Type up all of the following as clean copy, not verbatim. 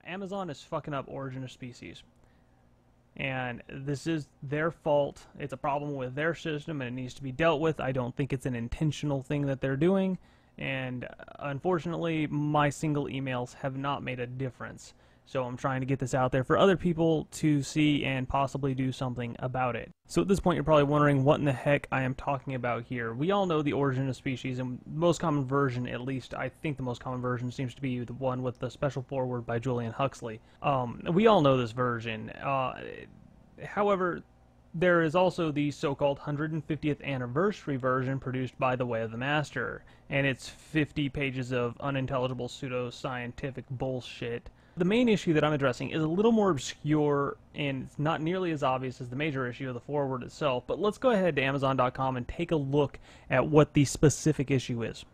Amazon is fucking up Origin of Species. And this is their fault. It's a problem with their system and it needs to be dealt with. I don't think it's an intentional thing that they're doing. And unfortunately, my single emails have not made a difference. So I'm trying to get this out there for other people to see and possibly do something about it. So at this point, you're probably wondering what in the heck I am talking about here. We all know the Origin of Species, and the most common version, at least I think the most common version, seems to be the one with the special foreword by Julian Huxley. We all know this version. However, there is also the so-called 150th anniversary version produced by The Way of the Master, and it's 50 pages of unintelligible pseudo-scientific bullshit. The main issue that I'm addressing is a little more obscure and it's not nearly as obvious as the major issue of the foreword itself, but let's go ahead to Amazon.com and take a look at what the specific issue is.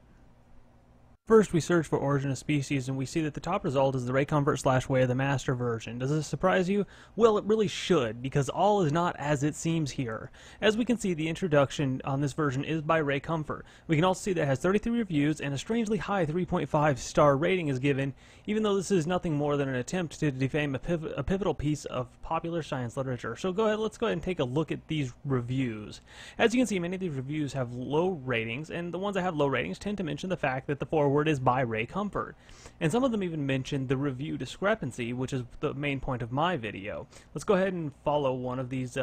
First, we search for Origin of Species, and we see that the top result is the Ray Comfort / Way of the Master version. Does this surprise you? Well, it really should, because all is not as it seems here. As we can see, the introduction on this version is by Ray Comfort. We can also see that it has 33 reviews, and a strangely high 3.5-star rating is given, even though this is nothing more than an attempt to defame a pivotal piece of popular science literature. So let's go ahead and take a look at these reviews. As you can see, many of these reviews have low ratings, and the ones that have low ratings tend to mention the fact that the foreword is by Ray Comfort. And some of them even mention the review discrepancy, which is the main point of my video. Let's go ahead and follow one of these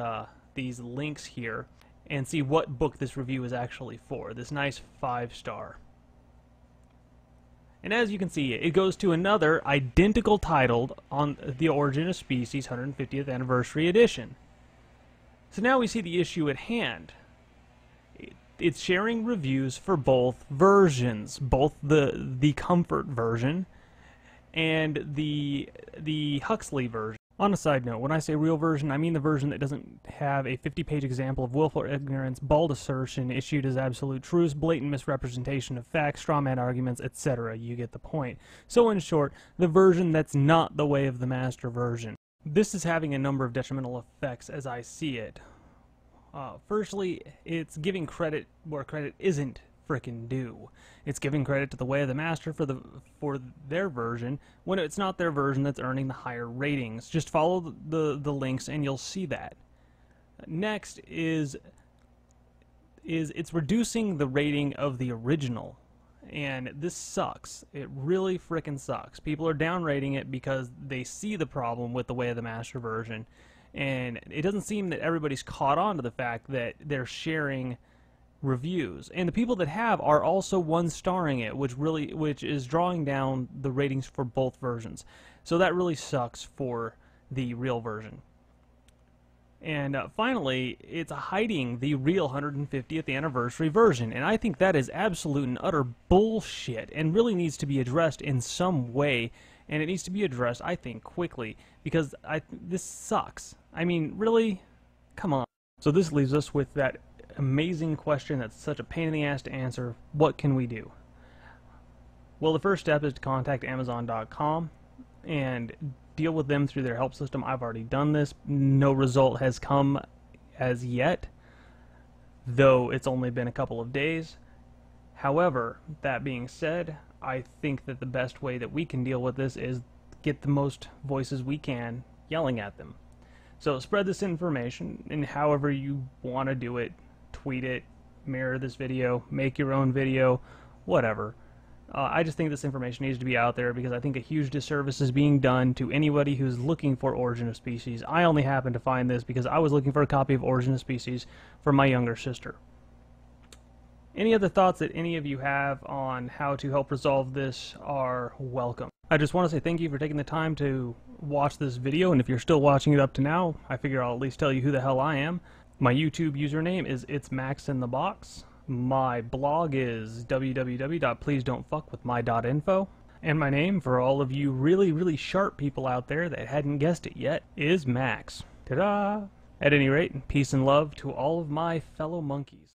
links here and see what book this review is actually for. This nice 5-star. And as you can see, it goes to another identical titled on the Origin of Species 150th Anniversary Edition. So now we see the issue at hand. It's sharing reviews for both versions, both the Comfort version and the Huxley version. On a side note, when I say real version, I mean the version that doesn't have a 50-page example of willful ignorance, bald assertion issued as absolute truths, blatant misrepresentation of facts, strawman arguments, etc. You get the point. So in short, the version that's not the Way of the Master version. This is having a number of detrimental effects as I see it. Firstly, it's giving credit where credit isn't frickin' due. It's giving credit to the Way of the Master for their version when it's not their version that's earning the higher ratings. Just follow the links and you'll see that. Next is it's reducing the rating of the original, and this sucks. It really frickin' sucks. People are downrating it because they see the problem with the Way of the Master version. And it doesn't seem that everybody's caught on to the fact that they're sharing reviews. And the people that have are also one-starring it, which is drawing down the ratings for both versions. So that really sucks for the real version. And finally, it's hiding the real 150th anniversary version. And I think that is absolute and utter bullshit and really needs to be addressed in some way. And it needs to be addressed, I think, quickly, because this sucks. I mean, really? Come on. So this leaves us with that amazing question that's such a pain in the ass to answer. What can we do? Well, the first step is to contact Amazon.com and deal with them through their help system. I've already done this. No result has come as yet, though it's only been a couple of days. However, that being said, I think that the best way that we can deal with this is get the most voices we can yelling at them. So spread this information in however you want to do it. Tweet it, mirror this video, make your own video, whatever. I just think this information needs to be out there because I think a huge disservice is being done to anybody who's looking for Origin of Species. I only happened to find this because I was looking for a copy of Origin of Species for my younger sister. Any other thoughts that any of you have on how to help resolve this are welcome. I just want to say thank you for taking the time to watch this video, and if you're still watching it up to now, I figure I'll at least tell you who the hell I am. My YouTube username is It's Max in the Box. My blog is www.pleasedon'tfuckwithmy.info. And my name, for all of you really sharp people out there that hadn't guessed it yet, is Max. Ta-da! At any rate, peace and love to all of my fellow monkeys.